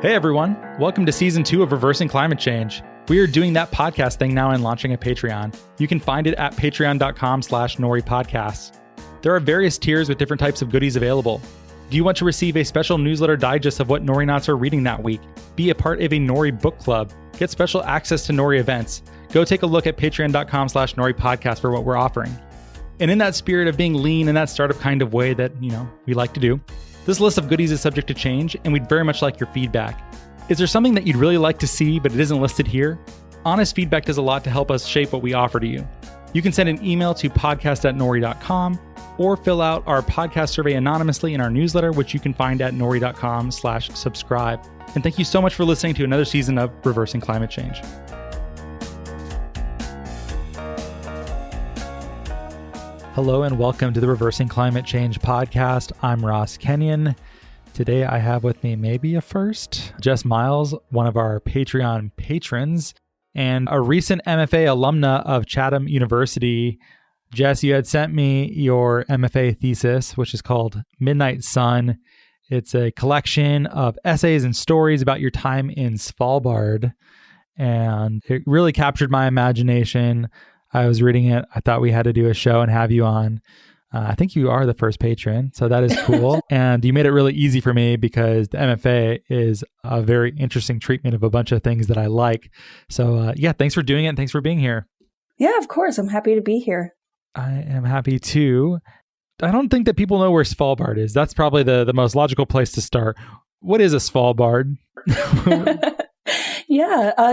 Hey everyone, welcome to season 2 of Reversing Climate Change. We are doing that podcast thing now and launching a Patreon. You can find it at patreon.com/noripodcasts. There are various tiers with different types of goodies available. Do you want to receive a special newsletter digest of what Nori Knots are reading that week? Be a part of a Nori book club. Get special access to Nori events. Go take a look at patreon.com/noripodcast for what we're offering. And in that spirit of being lean in that startup kind of way that, we like to do, this list of goodies is subject to change, and we'd very much like your feedback. Is there something that you'd really like to see, but it isn't listed here? Honest feedback does a lot to help us shape what we offer to you. You can send an email to podcast@nori.com or fill out our podcast survey anonymously in our newsletter, which you can find at nori.com/subscribe. And thank you so much for listening to another season of Reversing Climate Change. Hello and welcome to the Reversing Climate Change podcast. I'm Ross Kenyon. Today I have with me maybe a first, Jess Miles, one of our Patreon patrons and a recent MFA alumna of Chatham University. Jess, you had sent me your MFA thesis, which is called Midnight Sun. It's a collection of essays and stories about your time in Svalbard, and it really captured my imagination. I was reading it. I thought we had to do a show and have you on. I think you are the first patron, so that is cool. And you made it really easy for me because the MFA is a very interesting treatment of a bunch of things that I like. So thanks for doing it and thanks for being here. Yeah, of course. I'm happy to be here. I am happy too. I don't think that people know where Svalbard is. That's probably the most logical place to start. What is a Svalbard?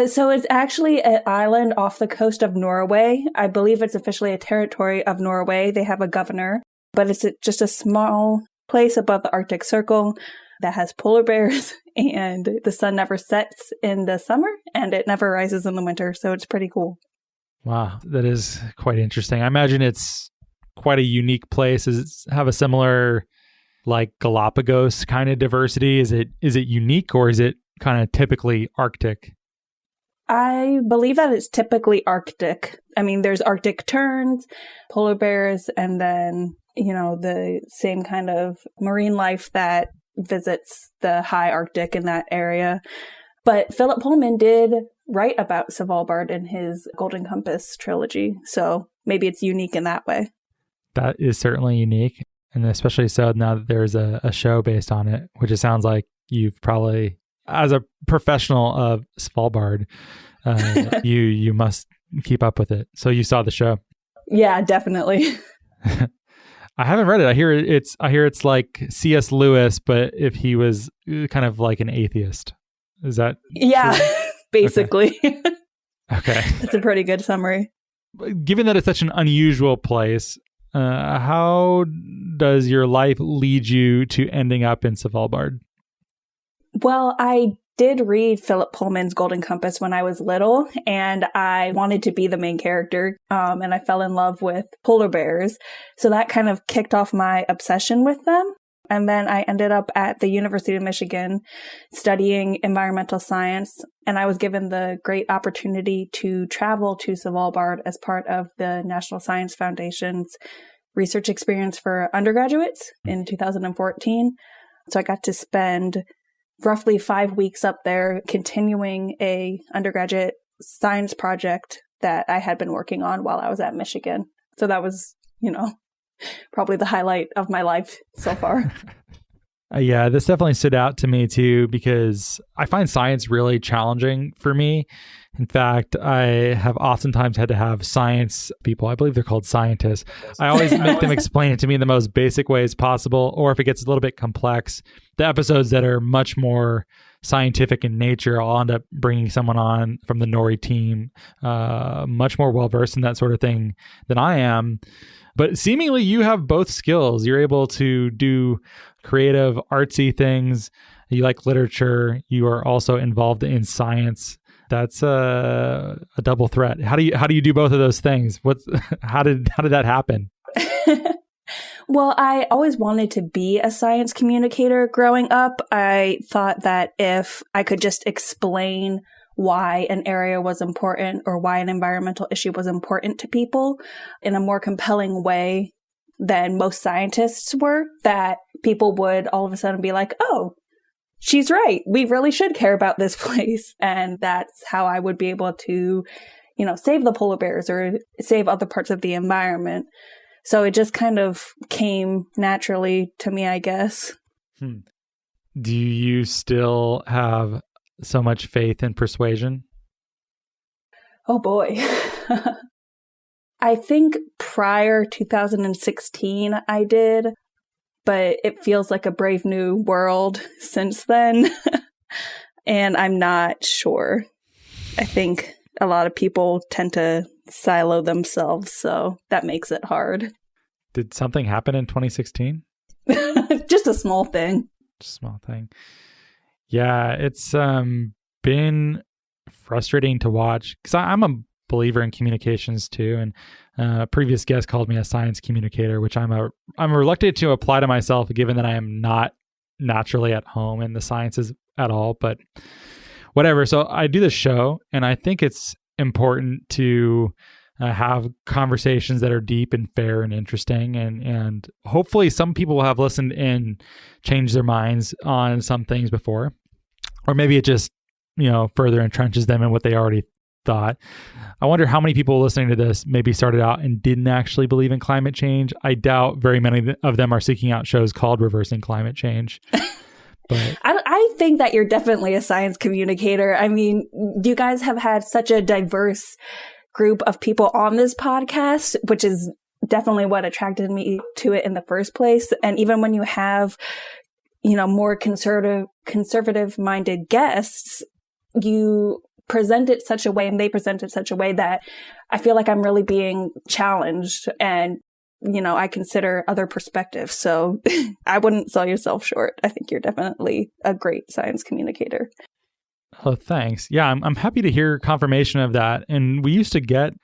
So it's actually an island off the coast of Norway. I believe it's officially a territory of Norway. They have a governor, but it's just a small place above the Arctic Circle that has polar bears, and the sun never sets in the summer and it never rises in the winter. So it's pretty cool. Wow, that is quite interesting. I imagine it's quite a unique place. Does it have a similar like Galapagos kind of diversity? Is it unique or is it kind of typically Arctic? I believe that it's typically Arctic. I mean, there's Arctic terns, polar bears, and then, the same kind of marine life that visits the high Arctic in that area. But Philip Pullman did write about Svalbard in his Golden Compass trilogy. So maybe it's unique in that way. That is certainly unique. And especially so now that there's a show based on it, which it sounds like you've probably, as a professional of Svalbard, you must keep up with it. So you saw the show. Yeah, definitely. I haven't read it. I hear it's like C.S. Lewis, but if he was kind of like an atheist. Is that true? Basically. Okay. It's a pretty good summary. Given that it's such an unusual place, how does your life lead you to ending up in Svalbard? Well, I did read Philip Pullman's Golden Compass when I was little, and I wanted to be the main character, and I fell in love with polar bears. So that kind of kicked off my obsession with them. And then I ended up at the University of Michigan studying environmental science, and I was given the great opportunity to travel to Svalbard as part of the National Science Foundation's research experience for undergraduates in 2014. So I got to spend roughly 5 weeks up there continuing a undergraduate science project that I had been working on while I was at Michigan. So that was, probably the highlight of my life so far. Yeah, this definitely stood out to me too, because I find science really challenging for me. In fact, I have oftentimes had to have science people, I believe they're called scientists. I always make them explain it to me in the most basic ways possible, or if it gets a little bit complex, the episodes that are much more scientific in nature, I'll end up bringing someone on from the Nori team, much more well-versed in that sort of thing than I am. But seemingly you have both skills. You're able to do creative, artsy things. You like literature. You are also involved in science. That's a double threat. How do you do both of those things? How did that happen? Well, I always wanted to be a science communicator growing up. I thought that if I could just explain why an area was important or why an environmental issue was important to people in a more compelling way than most scientists were, that people would all of a sudden be like, oh, she's right. We really should care about this place. And that's how I would be able to, save the polar bears or save other parts of the environment. So it just kind of came naturally to me, I guess. Do you still have so much faith in persuasion? Oh boy. I think prior 2016 I did, but it feels like a brave new world since then. And I'm not sure. I think a lot of people tend to silo themselves, so that makes it hard. Did something happen in 2016? Just a small thing. Small thing. Yeah, it's been frustrating to watch because I'm a believer in communications too, and a previous guest called me a science communicator, which I'm reluctant to apply to myself given that I am not naturally at home in the sciences at all, but whatever. So I do this show, and I think it's important to have conversations that are deep and fair and interesting, and hopefully some people will have listened and changed their minds on some things before, or maybe it just further entrenches them in what they already thought. I wonder how many people listening to this maybe started out and didn't actually believe in climate change. I doubt very many of them are seeking out shows called Reversing Climate Change. But I think that you're definitely a science communicator. I mean, you guys have had such a diverse group of people on this podcast, which is definitely what attracted me to it in the first place. And even when you have, more conservative minded guests, you present it such a way and they present it such a way that I feel like I'm really being challenged and, I consider other perspectives. So I wouldn't sell yourself short. I think you're definitely a great science communicator. Oh, thanks. Yeah, I'm happy to hear confirmation of that. And we used to get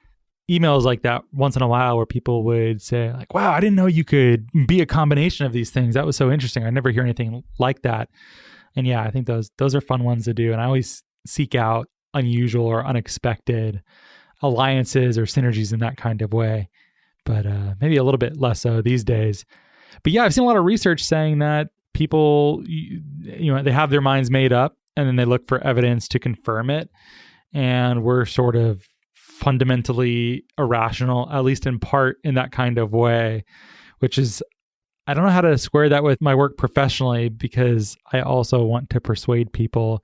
emails like that once in a while where people would say like, wow, I didn't know you could be a combination of these things. That was so interesting. I never hear anything like that. And yeah, I think those are fun ones to do. And I always seek out unusual or unexpected alliances or synergies in that kind of way. But maybe a little bit less so these days. But yeah, I've seen a lot of research saying that people, they have their minds made up and then they look for evidence to confirm it. And we're sort of fundamentally irrational, at least in part in that kind of way, which is, I don't know how to square that with my work professionally because I also want to persuade people.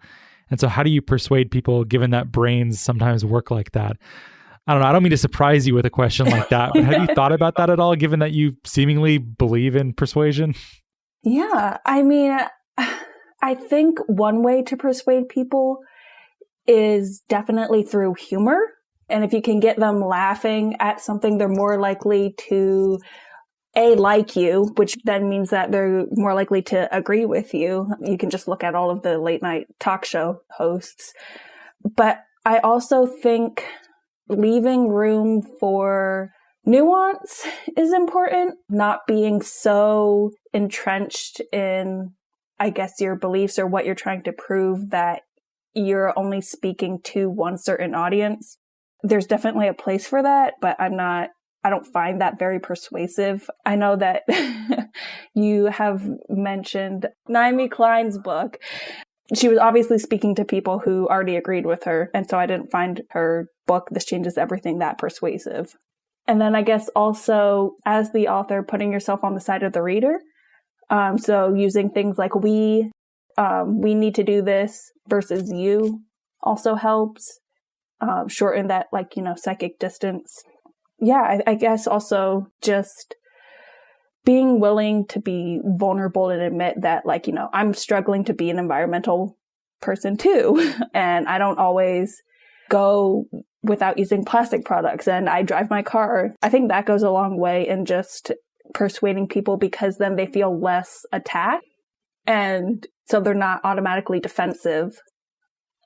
And so how do you persuade people given that brains sometimes work like that? I don't know. I don't mean to surprise you with a question like that, but have you thought about that at all, given that you seemingly believe in persuasion? Yeah. I mean, I think one way to persuade people is definitely through humor. And if you can get them laughing at something, they're more likely to like you, which then means that they're more likely to agree with you. You can just look at all of the late night talk show hosts. But I also think leaving room for nuance is important, not being so entrenched in, I guess, your beliefs or what you're trying to prove that you're only speaking to one certain audience. There's definitely a place for that, but I don't find that very persuasive. I know that you have mentioned Naomi Klein's book. She was obviously speaking to people who already agreed with her. And so I didn't find her book, This Changes Everything, that persuasive. And then I guess also as the author, putting yourself on the side of the reader. So using things like we need to do this versus you also helps shorten that psychic distance. Yeah, I guess also just being willing to be vulnerable and admit that, I'm struggling to be an environmental person too. And I don't always go without using plastic products and I drive my car. I think that goes a long way in just persuading people because then they feel less attacked. And so they're not automatically defensive.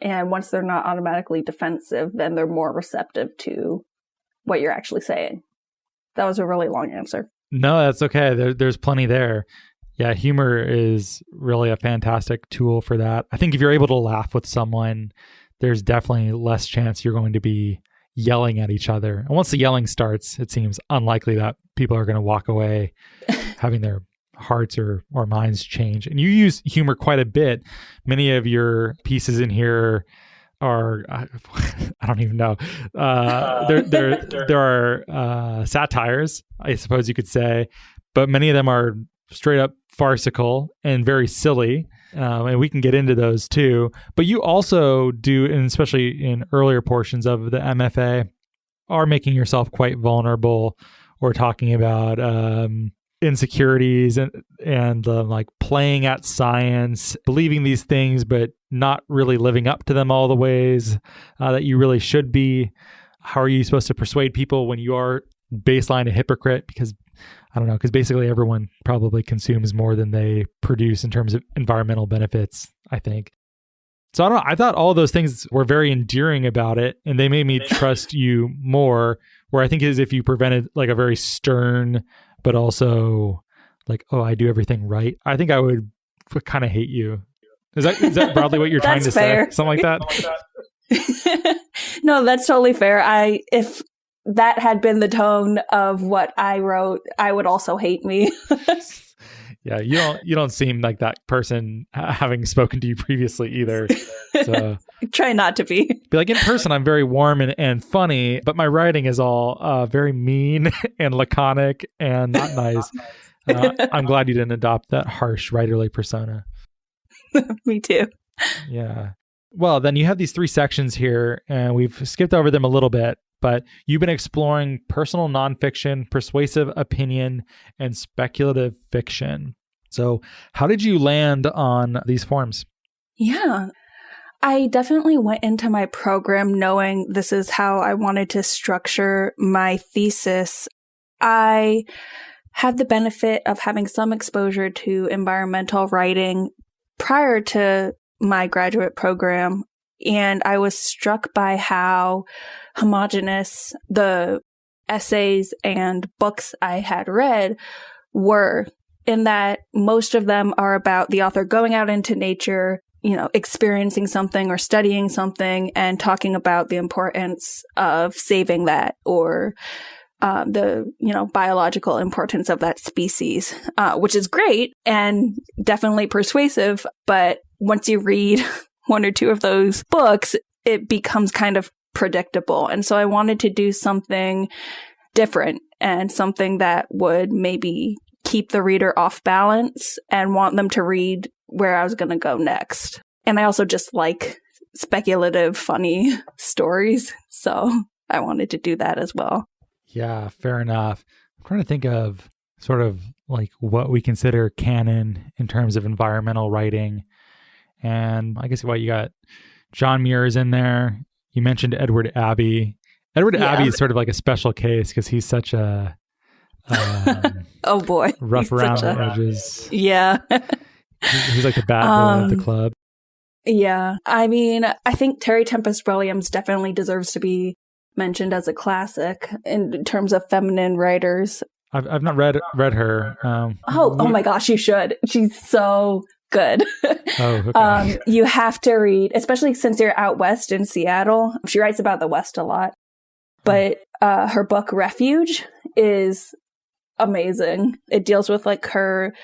And once they're not automatically defensive, then they're more receptive to what you're actually saying. That was a really long answer. No, that's okay. There's plenty there. Yeah, humor is really a fantastic tool for that. I think if you're able to laugh with someone, there's definitely less chance you're going to be yelling at each other. And once the yelling starts, it seems unlikely that people are going to walk away having their hearts or minds change. And you use humor quite a bit. Many of your pieces in here are I don't even know. There are satires, I suppose you could say, but many of them are straight up farcical and very silly. And we can get into those too. But you also do, and especially in earlier portions of the MFA, are making yourself quite vulnerable or talking about insecurities and like playing at science, believing these things, but not really living up to them all the ways that you really should be. How are you supposed to persuade people when you are baseline a hypocrite? Because I don't know, because basically everyone probably consumes more than they produce in terms of environmental benefits, I think. So I don't know, I thought all of those things were very endearing about it, and they made me trust you more, where I think is if you prevented like a very stern, but also like, oh, I do everything right, I think I would kind of hate you. Is that broadly what you're trying to fair. say? Something like that? No, that's totally fair. If that had been the tone of what I wrote, I would also hate me. Yeah, you don't seem like that person, having spoken to you previously either. So try not to be. Like in person, I'm very warm and funny, but my writing is all very mean and laconic and not nice. I'm glad you didn't adopt that harsh writerly persona. Me too. Yeah. Well, then you have these 3 sections here, and we've skipped over them a little bit, but you've been exploring personal nonfiction, persuasive opinion, and speculative fiction. So how did you land on these forms? Yeah, I definitely went into my program knowing this is how I wanted to structure my thesis. I had the benefit of having some exposure to environmental writing prior to my graduate program, and I was struck by how homogenous the essays and books I had read were, in that most of them are about the author going out into nature, experiencing something or studying something and talking about the importance of saving that, or the biological importance of that species, which is great and definitely persuasive. But once you read 1 or 2 of those books, it becomes kind of predictable. And so I wanted to do something different and something that would maybe keep the reader off balance and want them to read where I was going to go next. And I also just like speculative, funny stories. So I wanted to do that as well. Yeah, fair enough. I'm trying to think of sort of like what we consider canon in terms of environmental writing. And I guess what you got, John Muir's in there. You mentioned Edward Abbey. Edward Abbey is sort of like a special case because he's such a oh boy, rough around the edges. Yeah. He's like the bad boy of the club. Yeah. I mean, I think Terry Tempest Williams definitely deserves to be mentioned as a classic in terms of feminine writers. I've not read her. Oh my gosh, you should. She's so good. Oh, okay. You have to read, especially since you're out west in Seattle. She writes about the West a lot, but her book Refuge is amazing. It deals with like her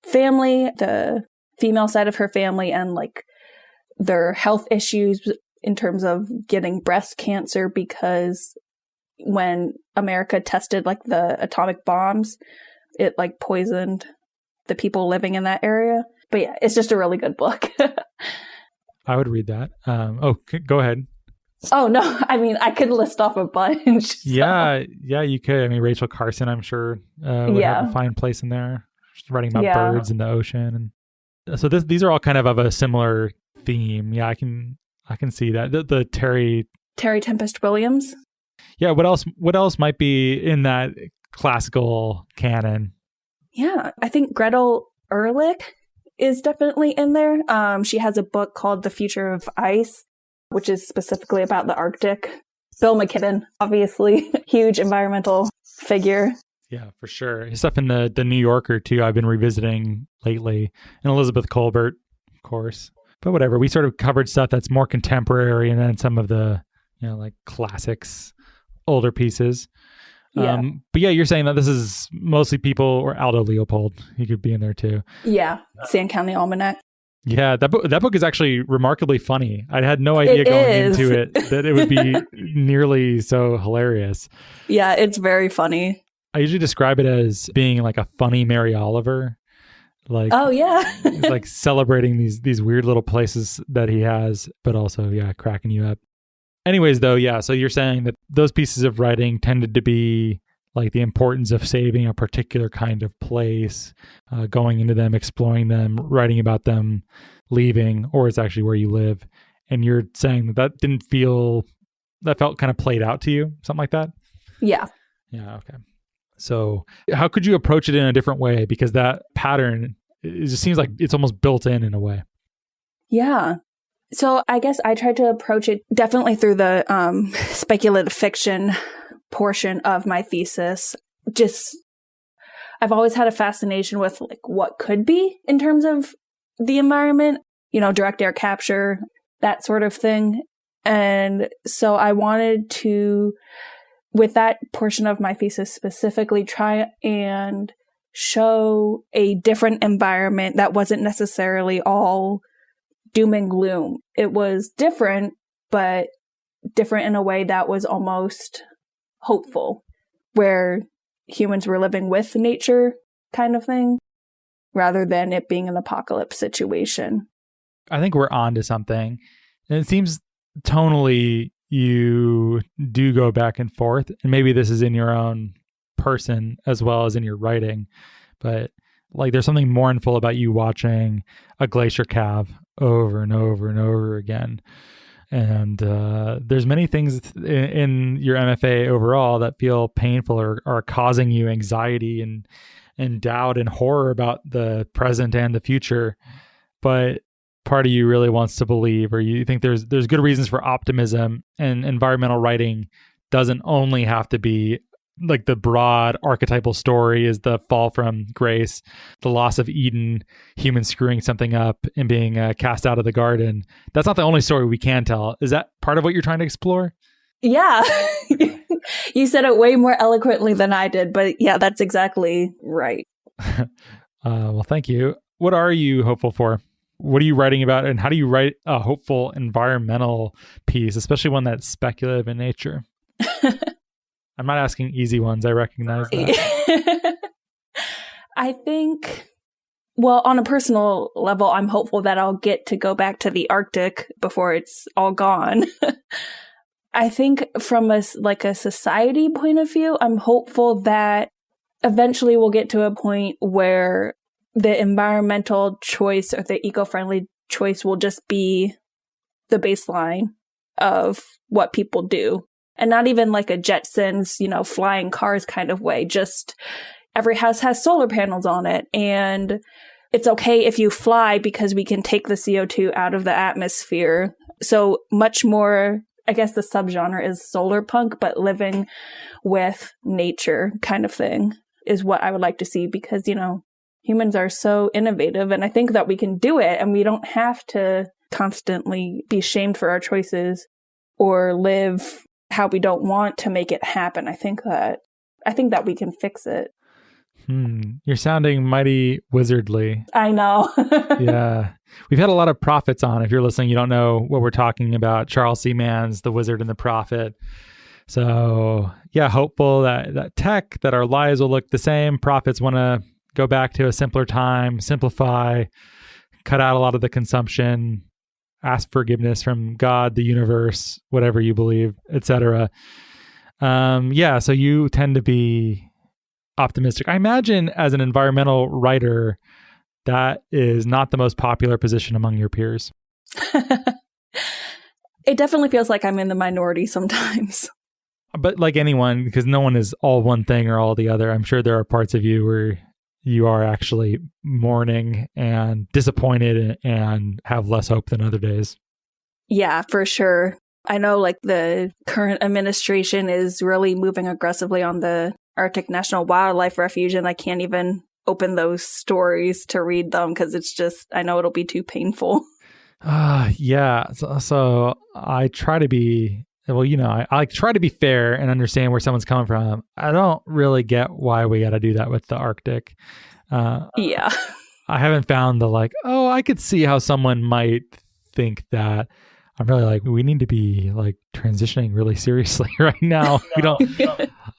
family, the female side of her family, and like their health issues in terms of getting breast cancer, because when America tested like the atomic bombs, it like poisoned the people living in that area. But yeah, it's just a really good book. I would read that. Go ahead. Oh, no. I mean, I could list off a bunch. So. Yeah, you could. I mean, Rachel Carson, I'm sure, would have a fine place in there. She's writing about birds in the ocean. And so these are all kind of a similar theme. Yeah, I can see that. The Terry Tempest Williams. Yeah, what else might be in that classical canon? Yeah, I think Gretel Ehrlich is definitely in there. She has a book called The Future of Ice, which is specifically about the Arctic. Bill McKibben, obviously, huge environmental figure. Yeah, for sure. His stuff in the New Yorker, too, I've been revisiting lately. And Elizabeth Colbert, of course. But whatever, we sort of covered stuff that's more contemporary, and then some of the, like classics, older pieces. Yeah. But yeah, you're saying that this is mostly people, or Aldo Leopold. He could be in there too. Yeah. Sand County Almanac. Yeah, that book is actually remarkably funny. I had no idea going into it that it would be nearly so hilarious. Yeah, it's very funny. I usually describe it as being like a funny Mary Oliver. Like, oh yeah. like celebrating these weird little places that he has, but also cracking you up. Anyways, though, so you're saying that those pieces of writing tended to be like the importance of saving a particular kind of place, going into them, exploring them, writing about them, leaving, or it's actually where you live. And you're saying that felt kind of played out to you, something like that? Yeah. Yeah, okay. So how could you approach it in a different way? Because that pattern, it just seems like it's almost built in a way. Yeah. So I guess I tried to approach it definitely through the speculative fiction portion of my thesis. Just, I've always had a fascination with like what could be in terms of the environment, direct air capture, that sort of thing. And so I wanted to, with that portion of my thesis specifically, try and show a different environment that wasn't necessarily all doom and gloom. It was different, but different in a way that was almost hopeful, where humans were living with nature kind of thing, rather than it being an apocalypse situation. I think we're on to something. And it seems tonally you do go back and forth, and maybe this is in your own person as well as in your writing, but like there's something mournful about you watching a glacier calve over and over and over again. And there's many things in your MFA overall that feel painful or are causing you anxiety and doubt and horror about the present and the future. But part of you really wants to believe, or you think there's good reasons for optimism, and environmental writing doesn't only have to be like the broad archetypal story is the fall from grace, the loss of Eden, humans screwing something up and being cast out of the garden. That's not the only story we can tell. Is that part of what you're trying to explore? Yeah. You said it way more eloquently than I did, but yeah, that's exactly right. Well, thank you. What are you hopeful for? What are you writing about, and how do you write a hopeful environmental piece, especially one that's speculative in nature? I'm not asking easy ones. I recognize that. I think, well, on a personal level, I'm hopeful that I'll get to go back to the Arctic before it's all gone. I think from a society point of view, I'm hopeful that eventually we'll get to a point where the environmental choice or the eco-friendly choice will just be the baseline of what people do. And not even like a Jetsons, flying cars kind of way. Just every house has solar panels on it. And it's okay if you fly because we can take the CO2 out of the atmosphere. So much more, I guess the subgenre is solar punk, but living with nature kind of thing is what I would like to see, because, humans are so innovative, and I think that we can do it, and we don't have to constantly be shamed for our choices or live how we don't want to make it happen. I think that we can fix it. You're sounding mighty wizardly. I know. Yeah. We've had a lot of prophets on. If you're listening, you don't know what we're talking about. Charles C. Manns, The Wizard and the Prophet. So yeah, hopeful that tech, that our lives will look the same. Prophets want to go back to a simpler time, simplify, cut out a lot of the consumption, ask forgiveness from God, the universe, whatever you believe, etc. So you tend to be optimistic. I imagine as an environmental writer, that is not the most popular position among your peers. It definitely feels like I'm in the minority sometimes. But like anyone, because no one is all one thing or all the other, I'm sure there are parts of you where you are actually mourning and disappointed and have less hope than other days. Yeah, for sure. I know like the current administration is really moving aggressively on the Arctic National Wildlife Refuge, and I can't even open those stories to read them because it's just, I know it'll be too painful. Yeah. So I try to be well, I try to be fair and understand where someone's coming from. I don't really get why we got to do that with the Arctic. Yeah. I haven't found the I could see how someone might think that. I'm really we need to be transitioning really seriously right now. We don't.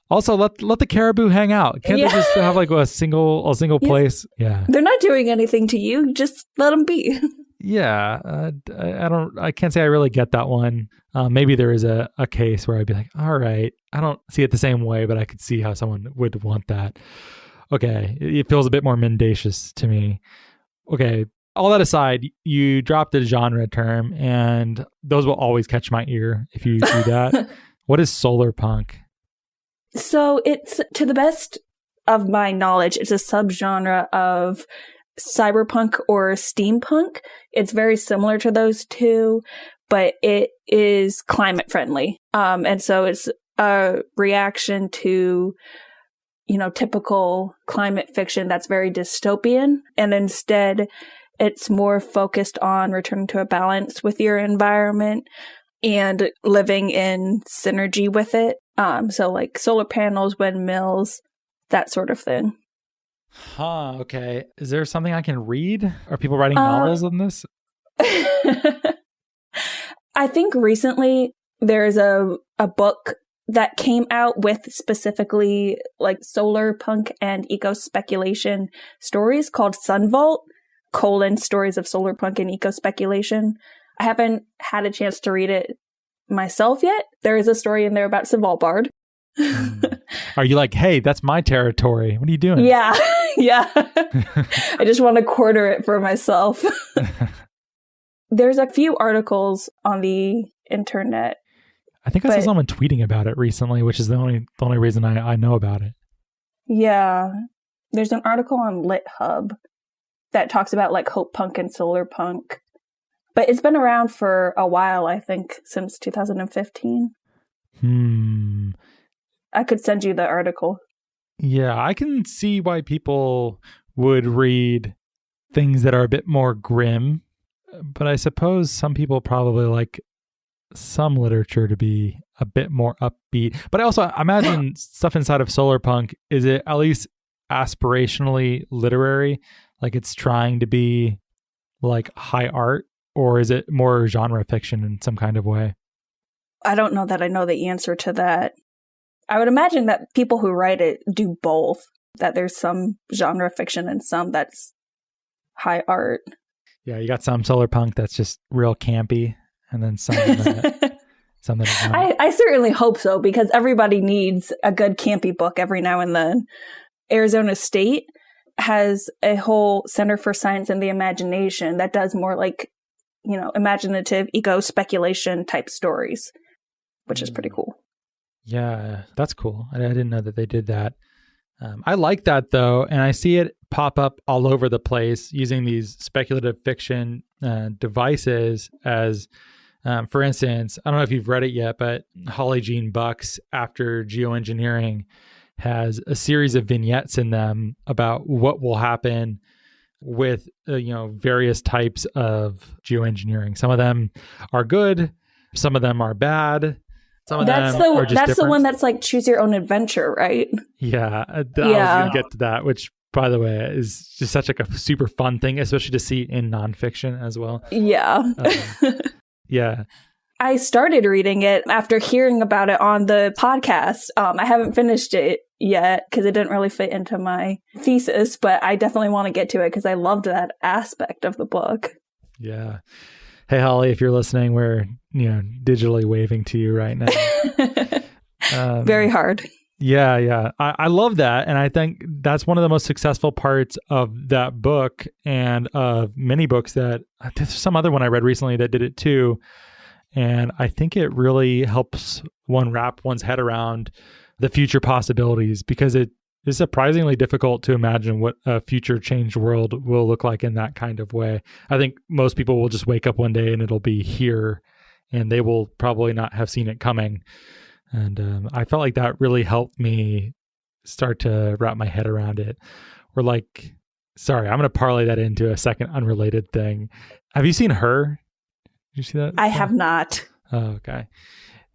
Also, let the caribou hang out. Can't they just have a single place? Yeah. They're not doing anything to you. Just let them be. Yeah. I can't say I really get that one. Maybe there is a case where I'd be like, all right, I don't see it the same way, but I could see how someone would want that. Okay. It feels a bit more mendacious to me. Okay. All that aside, you dropped the genre term, and those will always catch my ear if you do that. What is solar punk? So it's, to the best of my knowledge, it's a subgenre of cyberpunk or steampunk. It's very similar to those two, but it is climate friendly. And so it's a reaction to, typical climate fiction that's very dystopian. And instead, it's more focused on returning to a balance with your environment and living in synergy with it. So solar panels, windmills, that sort of thing. Huh, okay. Is there something I can read? Are people writing novels on this? I think recently there's a book that came out with specifically solar punk and eco speculation stories called Sunvault: Stories of Solar Punk and Eco Speculation. I haven't had a chance to read it myself yet. There is a story in there about Svalbard. Are you hey, that's my territory? What are you doing? Yeah. I just want to quarter it for myself. There's a few articles on the internet. I think I saw someone tweeting about it recently, which is the only reason I know about it. Yeah. There's an article on LitHub that talks about hope punk and solar punk. But it's been around for a while, I think, since 2015. I could send you the article. Yeah, I can see why people would read things that are a bit more grim, but I suppose some people probably like some literature to be a bit more upbeat. But I also imagine stuff inside of solar punk, is it at least aspirationally literary? It's trying to be high art, or is it more genre fiction in some kind of way? I don't know that I know the answer to that. I would imagine that people who write it do both, that there's some genre fiction and some that's high art. Yeah, you got some solar punk that's just real campy, and then some that I certainly hope so, because everybody needs a good campy book every now and then. Arizona State has a whole Center for Science and the Imagination that does more imaginative eco speculation type stories, which is pretty cool. Yeah, that's cool. I didn't know that they did that. I like that though, and I see it pop up all over the place using these speculative fiction devices as, for instance, I don't know if you've read it yet, but Holly Jean Buck's After Geoengineering has a series of vignettes in them about what will happen with various types of geoengineering. Some of them are good, some of them are bad. Some of that's them are just that's different. The one that's choose your own adventure, right? Yeah, I was going to get to that, which, by the way, is just such a super fun thing, especially to see in nonfiction as well. Yeah. Yeah. I started reading it after hearing about it on the podcast. I haven't finished it yet because it didn't really fit into my thesis, but I definitely want to get to it because I loved that aspect of the book. Yeah. Hey, Holly, if you're listening, we're digitally waving to you right now. Very hard. Yeah. I love that. And I think that's one of the most successful parts of that book and of many books that there's some other one I read recently that did it too. And I think it really helps one wrap one's head around the future possibilities, because it is surprisingly difficult to imagine what a future changed world will look like in that kind of way. I think most people will just wake up one day and it'll be here, and they will probably not have seen it coming. And I felt like that really helped me start to wrap my head around it. Or sorry, I'm going to parlay that into a second unrelated thing. Have you seen Her? Did you see that? I have not. Oh, okay.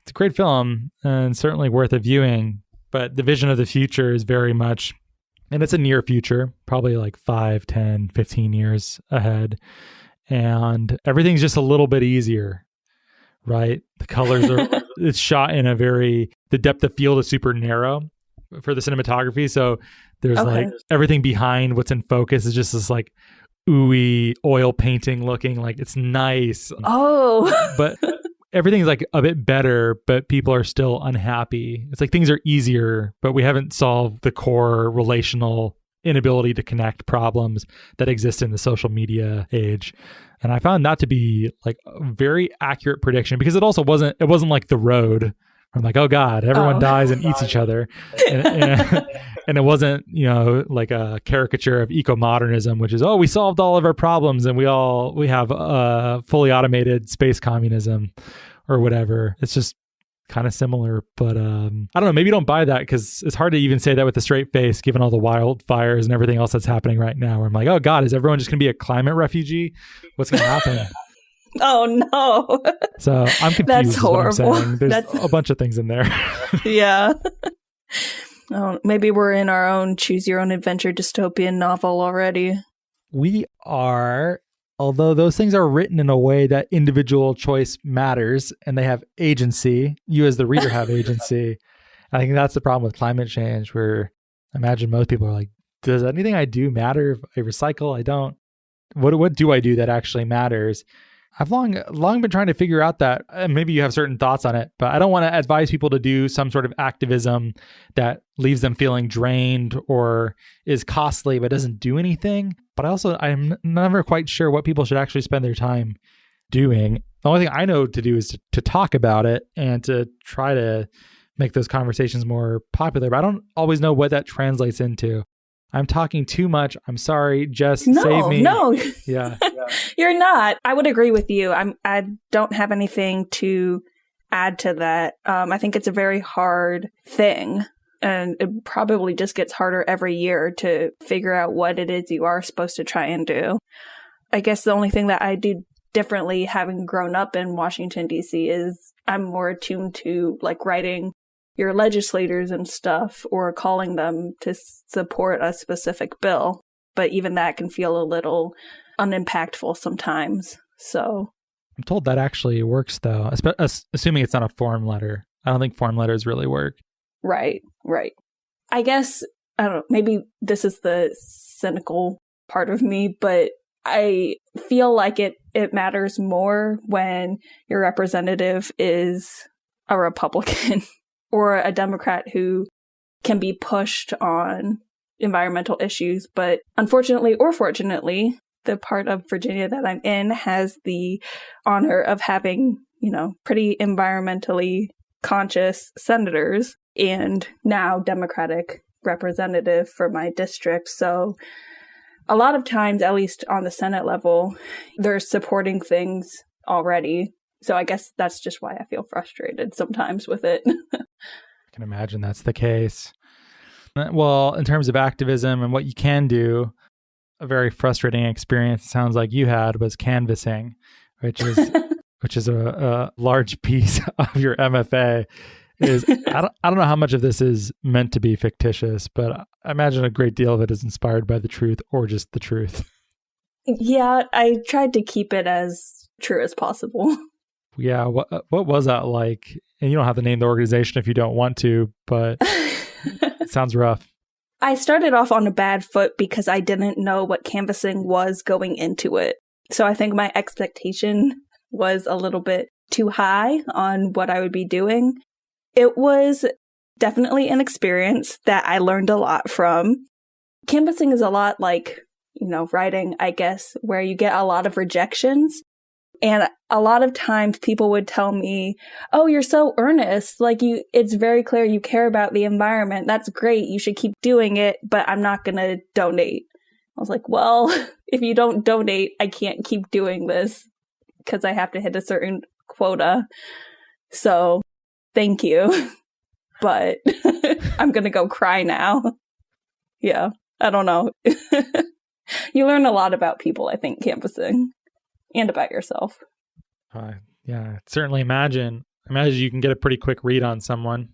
It's a great film and certainly worth a viewing, but the vision of the future is very much, and it's a near future, probably like 5, 10, 15 years ahead. And everything's just a little bit easier, right? The colors are, it's shot in the depth of field is super narrow for the cinematography. So there's like everything behind what's in focus is just this like ooey oil painting looking, like it's nice. Oh, but everything's like a bit better, but people are still unhappy. It's like things are easier, but we haven't solved the core relational inability to connect problems that exist in the social media age. And I found that to be like a very accurate prediction, because it wasn't like The Road. I'm like, oh God, everyone dies and eats each other. And it wasn't, like a caricature of eco-modernism, which is, we solved all of our problems and we have fully automated space communism or whatever. It's just kind of similar, but I don't know, maybe don't buy that, because it's hard to even say that with a straight face given all the wildfires and everything else that's happening right now, where I'm like, oh God, is everyone just going to be a climate refugee? What's going to happen? Oh no. So I'm confused. That's horrible. There's a bunch of things in there. Yeah. Oh, maybe we're in our own choose your own adventure dystopian novel already. We are, although those things are written in a way that individual choice matters and they have agency. You as the reader have agency. I think that's the problem with climate change, where I imagine most people are like, does anything I do matter? If I recycle, I don't. What do I do that actually matters? I've long been trying to figure out that, maybe you have certain thoughts on it, but I don't want to advise people to do some sort of activism that leaves them feeling drained or is costly but doesn't do anything. But I'm never quite sure what people should actually spend their time doing. The only thing I know to do is to talk about it and to try to make those conversations more popular. But I don't always know what that translates into. I'm talking too much. I'm sorry. Jess, save me. No. Yeah. You're not. I would agree with you. I don't have anything to add to that. I think it's a very hard thing, and it probably just gets harder every year to figure out what it is you are supposed to try and do. I guess the only thing that I do differently, having grown up in Washington, D.C., is I'm more attuned to like writing your legislators and stuff, or calling them to support a specific bill. But even that can feel a little unimpactful sometimes. So I'm told that actually works, though, assuming it's not a form letter. I don't think form letters really work. Right. I guess, I don't know, maybe this is the cynical part of me, but I feel like it matters more when your representative is a Republican or a Democrat who can be pushed on environmental issues. But unfortunately or fortunately, the part of Virginia that I'm in has the honor of having, pretty environmentally conscious senators and now Democratic representative for my district. So a lot of times, at least on the Senate level, they're supporting things already. So I guess that's just why I feel frustrated sometimes with it. I can imagine that's the case. Well, in terms of activism and what you can do, a very frustrating experience, it sounds like you had, was canvassing, which is a large piece of your MFA. I don't know how much of this is meant to be fictitious, but I imagine a great deal of it is inspired by the truth or just the truth. Yeah, I tried to keep it as true as possible. Yeah, what was that like? And you don't have to name the organization if you don't want to, but it sounds rough. I started off on a bad foot because I didn't know what canvassing was going into it. So I think my expectation was a little bit too high on what I would be doing. It was definitely an experience that I learned a lot from. Canvassing is a lot like, writing, I guess, where you get a lot of rejections. And a lot of times people would tell me, oh, you're so earnest. Like it's very clear you care about the environment. That's great. You should keep doing it, but I'm not going to donate. I was like, well, if you don't donate, I can't keep doing this because I have to hit a certain quota. So thank you. But I'm going to go cry now. Yeah, I don't know. You learn a lot about people, I think, canvassing. And about yourself. Yeah, certainly imagine. I imagine you can get a pretty quick read on someone.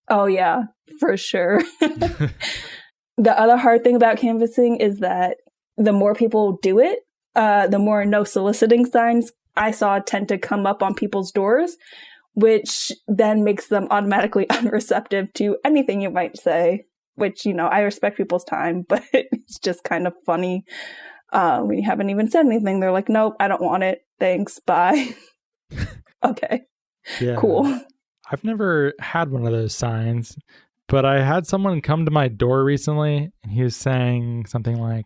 Oh, yeah, for sure. The other hard thing about canvassing is that the more people do it, the more no soliciting signs I saw tend to come up on people's doors, which then makes them automatically unreceptive to anything you might say, which, I respect people's time, but it's just kind of funny. When you haven't even said anything, they're like, nope, I don't want it. Thanks. Bye. Okay. Yeah. Cool. I've never had one of those signs, but I had someone come to my door recently and he was saying something like,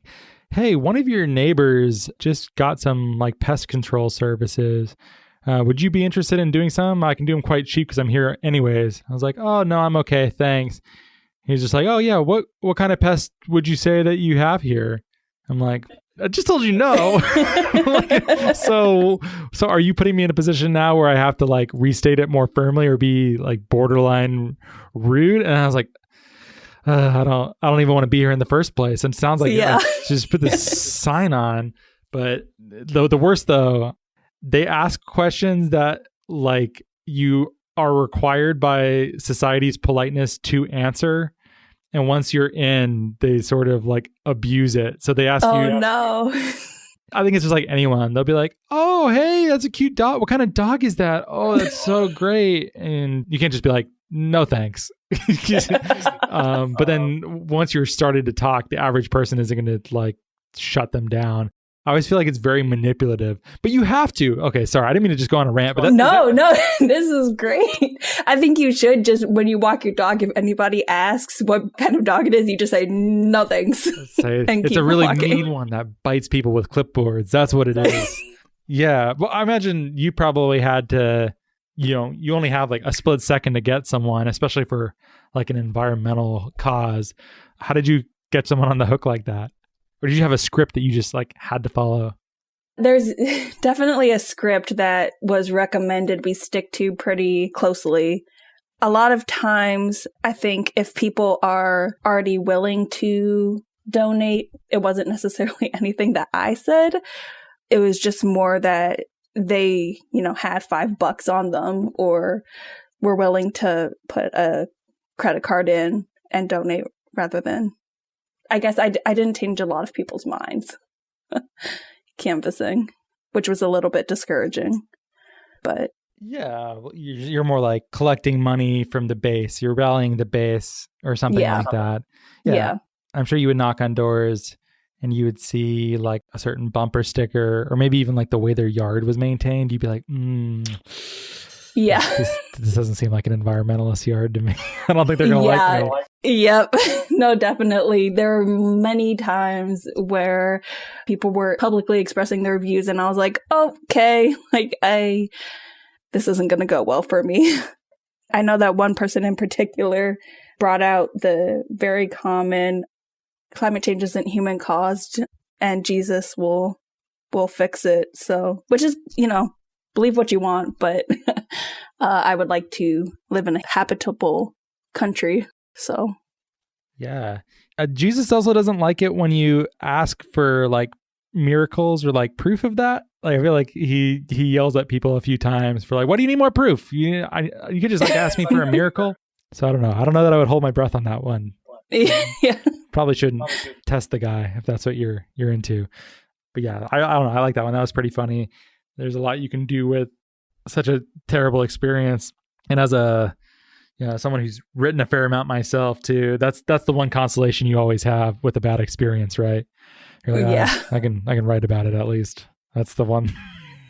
hey, one of your neighbors just got some like pest control services. Would you be interested in doing some? I can do them quite cheap because I'm here anyways. I was like, oh, no, I'm okay. Thanks. He's just like, oh, yeah. What kind of pest would you say that you have here? I'm like, I just told you no. Like, so are you putting me in a position now where I have to like restate it more firmly or be like borderline rude? And I was like, I don't even want to be here in the first place. And it sounds like I just put this sign on. But the worst though, they ask questions that like you are required by society's politeness to answer. And once you're in, they sort of like abuse it. So they ask you. Oh, no. I think it's just like anyone. They'll be like, oh, hey, that's a cute dog. What kind of dog is that? Oh, that's so great. And you can't just be like, no, thanks. But then once you're started to talk, the average person isn't going to like shut them down. I always feel like it's very manipulative, but you have to. Okay, sorry, I didn't mean to just go on a rant. But no, this is great. I think you should just, when you walk your dog, if anybody asks what kind of dog it is, you just say, no thanks. It's a really mean one that bites people with clipboards. That's what it is. Yeah, well, I imagine you probably had to, you only have like a split second to get someone, especially for like an environmental cause. How did you get someone on the hook like that? Or did you have a script that you just like had to follow? There's definitely a script that was recommended we stick to pretty closely. A lot of times, I think if people are already willing to donate, it wasn't necessarily anything that I said. It was just more that they, had $5 on them or were willing to put a credit card in and donate rather than. I guess I didn't change a lot of people's minds canvassing, which was a little bit discouraging. But yeah, you're more like collecting money from the base. You're rallying the base or something like that. Yeah. I'm sure you would knock on doors and you would see like a certain bumper sticker or maybe even like the way their yard was maintained. You'd be like, yeah, this doesn't seem like an environmentalist yard to me. I don't think they're going to like me. Yep. No, definitely. There were many times where people were publicly expressing their views and I was like, okay, this isn't going to go well for me. I know that one person in particular brought out the very common climate change isn't human caused and Jesus will fix it. So, which is, believe what you want, but I would like to live in a habitable country. So, yeah. Jesus also doesn't like it when you ask for like miracles or like proof of that. Like I feel like he yells at people a few times for like, what do you need more proof? You could just like ask me for a miracle. So I don't know. I don't know that I would hold my breath on that one. Yeah. Probably shouldn't test the guy if that's what you're into. But yeah, I don't know. I like that one. That was pretty funny. There's a lot you can do with such a terrible experience. And as someone who's written a fair amount myself too, that's the one consolation you always have with a bad experience, right? You're like, yeah, I can write about it at least. That's the one,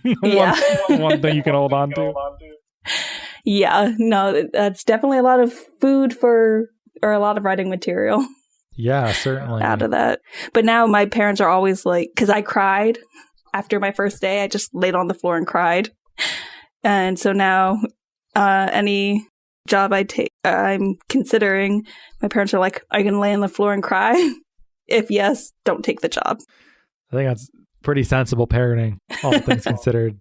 one thing you can hold on to. Yeah, no, that's definitely a lot of food or a lot of writing material. Yeah, certainly. Out of that. But now my parents are always like, because I cried after my first day, I just laid on the floor and cried. And so now any job I'm considering, my parents are like, are you going to lay on the floor and cry? If yes, don't take the job. I think that's pretty sensible parenting, all things considered.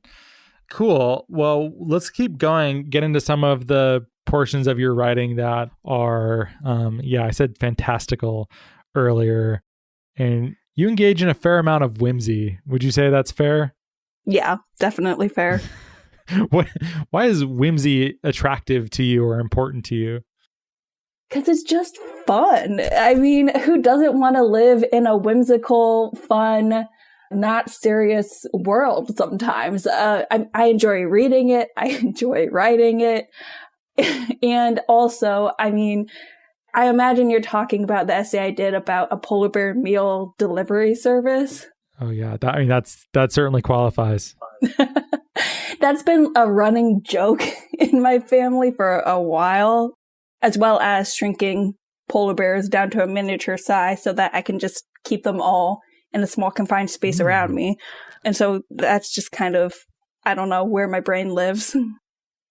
Cool. Well, let's keep going, get into some of the portions of your writing that are, I said fantastical earlier, and you engage in a fair amount of whimsy. Would you say that's fair? Yeah, definitely fair. Why is whimsy attractive to you or important to you? Because it's just fun. I mean, who doesn't want to live in a whimsical, fun, not serious world sometimes? I enjoy reading it. I enjoy writing it. And also, I mean, I imagine you're talking about the essay I did about a polar bear meal delivery service. Oh yeah, that certainly qualifies. That's been a running joke in my family for a while, as well as shrinking polar bears down to a miniature size so that I can just keep them all in a small confined space around me. And so that's just kind of, I don't know, where my brain lives.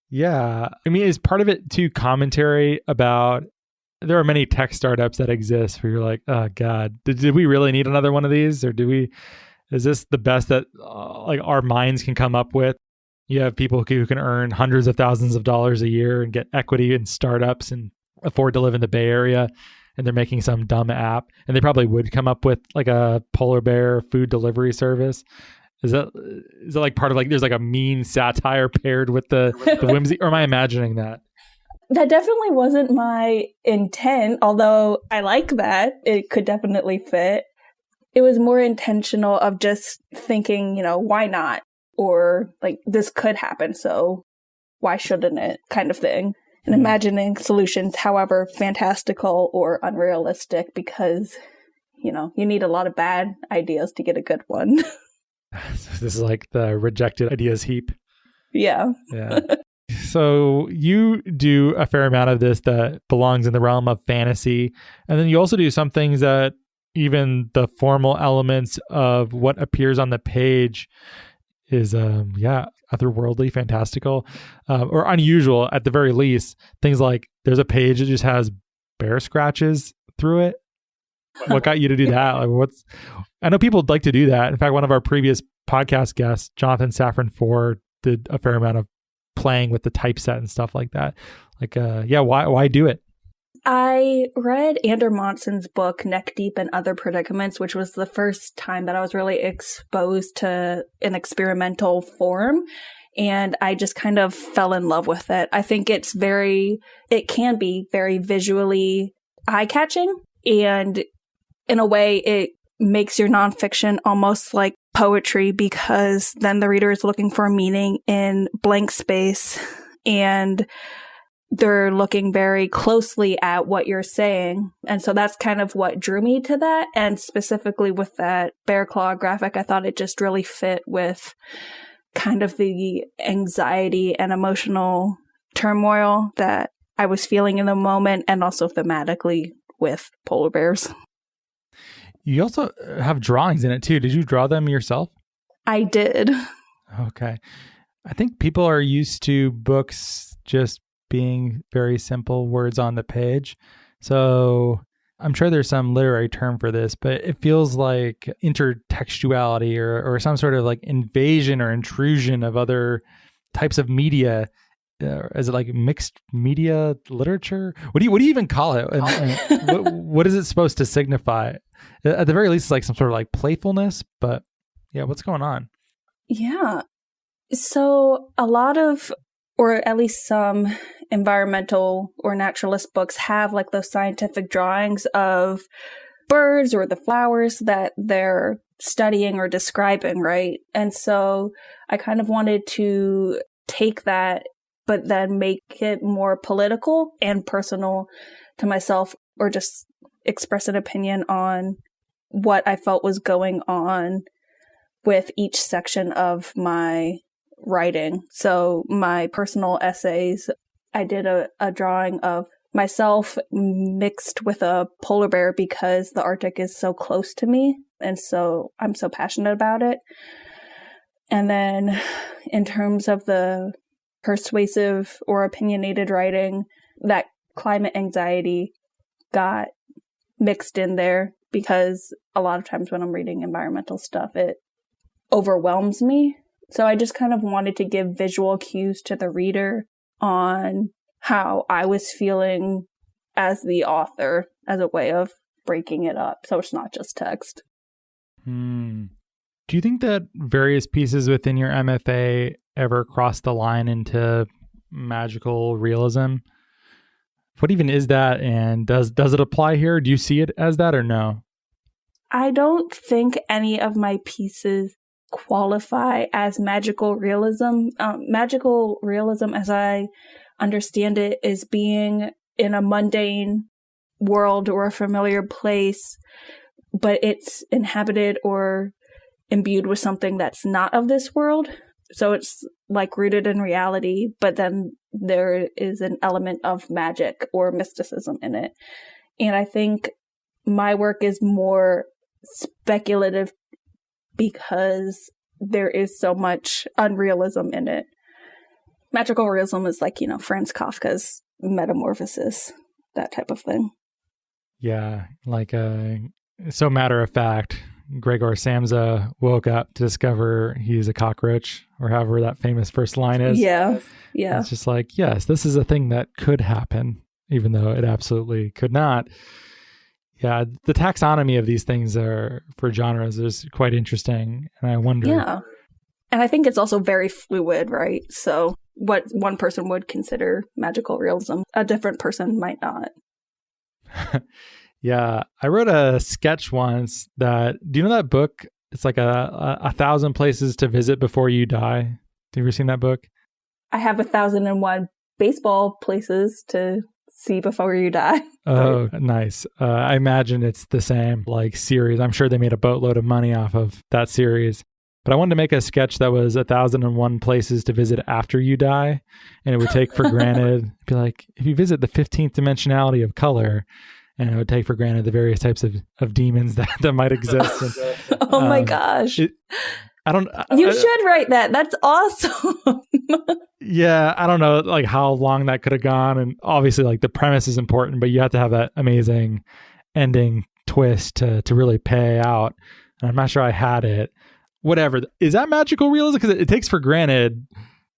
Yeah. I mean, is part of it too commentary about, there are many tech startups that exist where you're like, oh God, did we really need another one of these? Or is this the best that like our minds can come up with? You have people who can earn hundreds of thousands of dollars a year and get equity in startups and afford to live in the Bay Area, and they're making some dumb app, and they probably would come up with like a polar bear food delivery service. Is that like part of like, there's like a mean satire paired with the whimsy, or am I imagining that? That definitely wasn't my intent, although I like that. It could definitely fit. It was more intentional of just thinking, why not? Or like, this could happen, so why shouldn't it, kind of thing. And imagining solutions, however fantastical or unrealistic, because, you need a lot of bad ideas to get a good one. This is like the rejected ideas heap. Yeah. Yeah. So you do a fair amount of this that belongs in the realm of fantasy. And then you also do some things that even the formal elements of what appears on the page is, otherworldly, fantastical, or unusual at the very least. Things like there's a page that just has bear scratches through it. What got you to do that? Like, I know people like to do that. In fact, one of our previous podcast guests, Jonathan Safran Foer, did a fair amount of playing with the typeset and stuff like that. Like, why do it? I read Andermonson's book, Neck Deep in Other Predicaments, which was the first time that I was really exposed to an experimental form. And I just kind of fell in love with it. I think it can be very visually eye-catching. And in a way, it makes your nonfiction almost like poetry, because then the reader is looking for meaning in blank space, and they're looking very closely at what you're saying. And so that's kind of what drew me to that. And specifically with that bear claw graphic, I thought it just really fit with kind of the anxiety and emotional turmoil that I was feeling in the moment, and also thematically with polar bears. You also have drawings in it too. Did you draw them yourself? I did. Okay. I think people are used to books just being very simple words on the page. So I'm sure there's some literary term for this, but it feels like intertextuality or some sort of like invasion or intrusion of other types of media. Is it like mixed media literature? What do you even call it? And what is it supposed to signify? At the very least, it's like some sort of like playfulness, but yeah, what's going on? Yeah. So a lot of, or at least some environmental or naturalist books have like those scientific drawings of birds or the flowers that they're studying or describing, right? And so I kind of wanted to take that, but then make it more political and personal to myself, or just express an opinion on what I felt was going on with each section of my writing. So my personal essays, I did a drawing of myself mixed with a polar bear because the Arctic is so close to me, and so I'm so passionate about it. And then in terms of the persuasive or opinionated writing, that climate anxiety got mixed in there, because a lot of times when I'm reading environmental stuff, it overwhelms me. So I just kind of wanted to give visual cues to the reader on how I was feeling as the author, as a way of breaking it up, so it's not just text. Do you think that various pieces within your MFA ever crossed the line into magical realism? What even is that, and does it apply here? Do you see it as that or no? I don't think any of my pieces qualify as magical realism. Magical realism, as I understand it, is being in a mundane world or a familiar place, but it's inhabited or imbued with something that's not of this world. So it's like rooted in reality, but then there is an element of magic or mysticism in it. And I think my work is more speculative because there is so much unrealism in it. Magical realism is like, Franz Kafka's Metamorphosis, that type of thing. Yeah, like so matter of fact, Gregor Samsa woke up to discover he's a cockroach, or however that famous first line is. Yeah. It's just like, yes, this is a thing that could happen, even though it absolutely could not. Yeah, the taxonomy of these things are for genres is quite interesting. And I wonder. Yeah. And I think it's also very fluid, right? So what one person would consider magical realism, a different person might not. Yeah, I wrote a sketch once that, do you know that book? It's like a 1,000 places to visit before you die. Have you ever seen that book? I have 1,001 baseball places to see before you die. Oh, nice. I imagine it's the same like series. I'm sure they made a boatload of money off of that series. But I wanted to make a sketch that was 1,001 places to visit after you die. And it would take for granted, be like, if you visit the 15th dimensionality of color, and it would take for granted the various types of demons that might exist. And, oh my gosh. You should write that. That's awesome. Yeah, I don't know like how long that could have gone. And obviously like the premise is important, but you have to have that amazing ending twist to really pay out. And I'm not sure I had it. Whatever. Is that magical realism? Because it takes for granted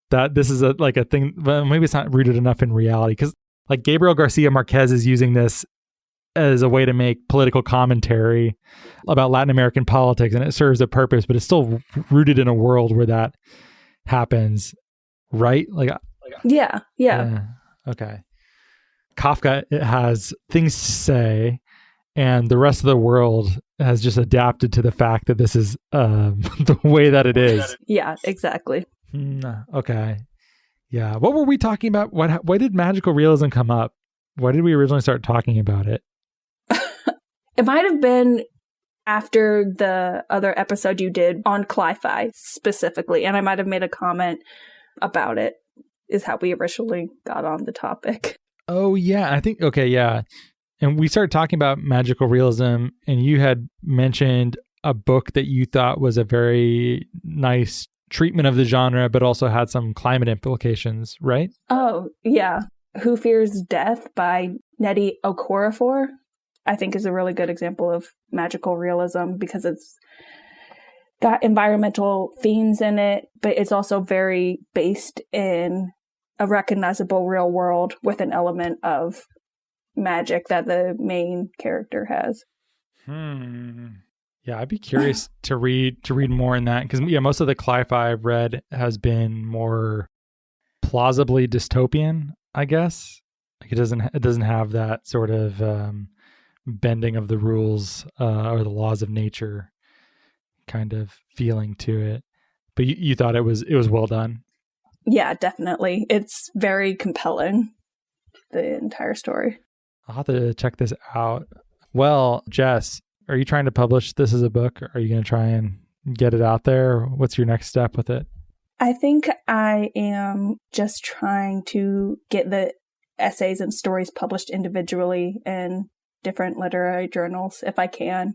that this is a thing, but maybe it's not rooted enough in reality. Because like Gabriel Garcia Marquez is using this as a way to make political commentary about Latin American politics, and it serves a purpose, but it's still rooted in a world where that happens, right? Yeah. Okay. Kafka has things to say, and the rest of the world has just adapted to the fact that this is the way that it is. Yeah, exactly. Okay. Yeah. What were we talking about? Why did magical realism come up? Why did we originally start talking about it? It might have been after the other episode you did on Cli-Fi specifically, and I might have made a comment about it, is how we originally got on the topic. Oh, yeah. I think, okay, yeah. And we started talking about magical realism, and you had mentioned a book that you thought was a very nice treatment of the genre, but also had some climate implications, right? Oh, yeah. Who Fears Death by Nnedi Okorafor, I think is a really good example of magical realism because it's got environmental themes in it, but it's also very based in a recognizable real world with an element of magic that the main character has. Yeah, I'd be curious to read more in that because most of the Cli-Fi I've read has been more plausibly dystopian, I guess. Like it doesn't have that sort of bending of the rules or the laws of nature kind of feeling to it. But you thought it was well done. Yeah, definitely. It's very compelling, the entire story. I'll have to check this out. Well, Jess, are you trying to publish this as a book? Are you going to try and get it out there? What's your next step with it? I think I am just trying to get the essays and stories published individually in different literary journals if I can,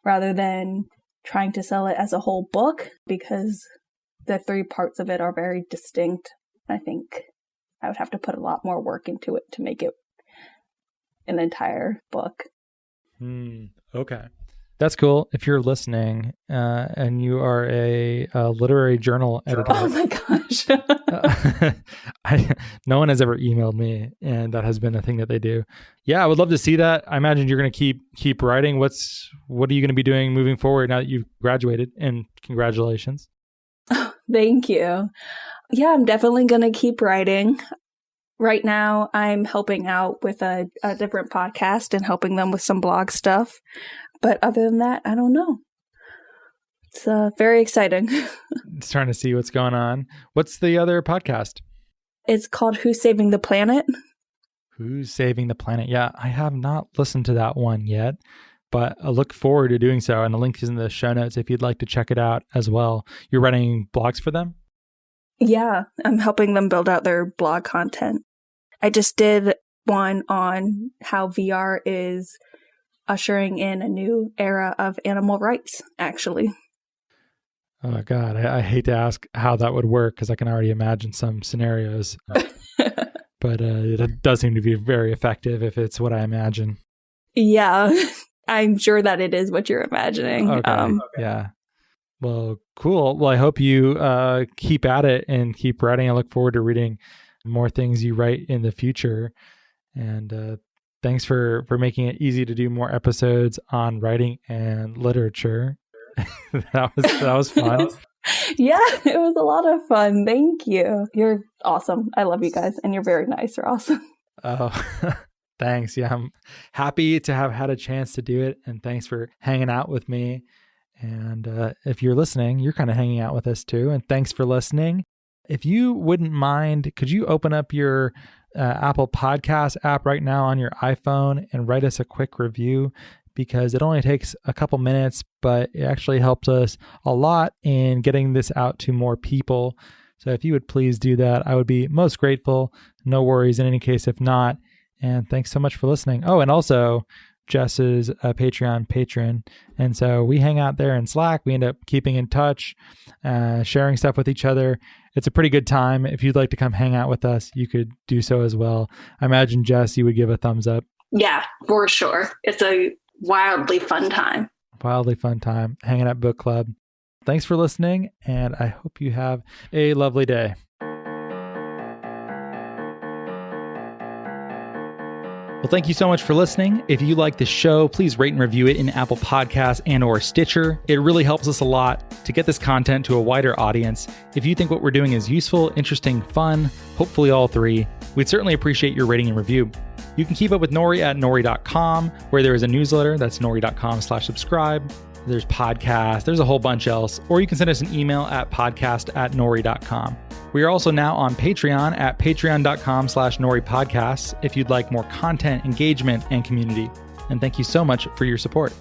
rather than trying to sell it as a whole book because the three parts of it are very distinct. I think I would have to put a lot more work into it to make it an entire book. Okay. That's cool. If you're listening and you are a literary journal editor. Oh my gosh. No one has ever emailed me, and that has been a thing that they do. Yeah, I would love to see that. I imagine you're going to keep writing. What are you going to be doing moving forward now that you've graduated? And congratulations. Thank you. Yeah, I'm definitely going to keep writing. Right now, I'm helping out with a different podcast and helping them with some blog stuff. But other than that, I don't know. It's very exciting. Just trying to see what's going on. What's the other podcast? It's called Who's Saving the Planet? Who's Saving the Planet? Yeah, I have not listened to that one yet, but I look forward to doing so. And the link is in the show notes if you'd like to check it out as well. You're writing blogs for them? Yeah, I'm helping them build out their blog content. I just did one on how VR is ushering in a new era of animal rights, actually. Oh, God, I hate to ask how that would work because I can already imagine some scenarios. But it does seem to be very effective if it's what I imagine. Yeah, I'm sure that it is what you're imagining. Okay. Yeah. Well, cool. Well, I hope you keep at it and keep writing. I look forward to reading more things you write in the future. And thanks for making it easy to do more episodes on writing and literature. that was fun. Yeah, it was a lot of fun. Thank you. You're awesome. I love you guys. And you're very nice. You're awesome. Oh, thanks. Yeah, I'm happy to have had a chance to do it. And thanks for hanging out with me. And if you're listening, you're kind of hanging out with us too. And thanks for listening. If you wouldn't mind, could you open up your Apple Podcast app right now on your iPhone and write us a quick review? Because it only takes a couple minutes, but it actually helps us a lot in getting this out to more people. So if you would please do that, I would be most grateful. No worries in any case if not. And thanks so much for listening. Oh, and also Jess is a Patreon patron. And so we hang out there in Slack. We end up keeping in touch, sharing stuff with each other. It's a pretty good time. If you'd like to come hang out with us, you could do so as well. I imagine, Jess, you would give a thumbs up. Yeah, for sure. It's a wildly fun time. Wildly fun time hanging at book club. Thanks for listening, and I hope you have a lovely day. Well, thank you so much for listening. If you like the show, please rate and review it in Apple Podcasts and or Stitcher. It really helps us a lot to get this content to a wider audience. If you think what we're doing is useful, interesting, fun, hopefully all three, we'd certainly appreciate your rating and review. You can keep up with Nori at nori.com, where there is a newsletter. That's nori.com/subscribe. There's podcasts. There's a whole bunch else. Or you can send us an email at podcast@nori.com. We are also now on Patreon at patreon.com/noripodcasts if you'd like more content, engagement, and community. And thank you so much for your support.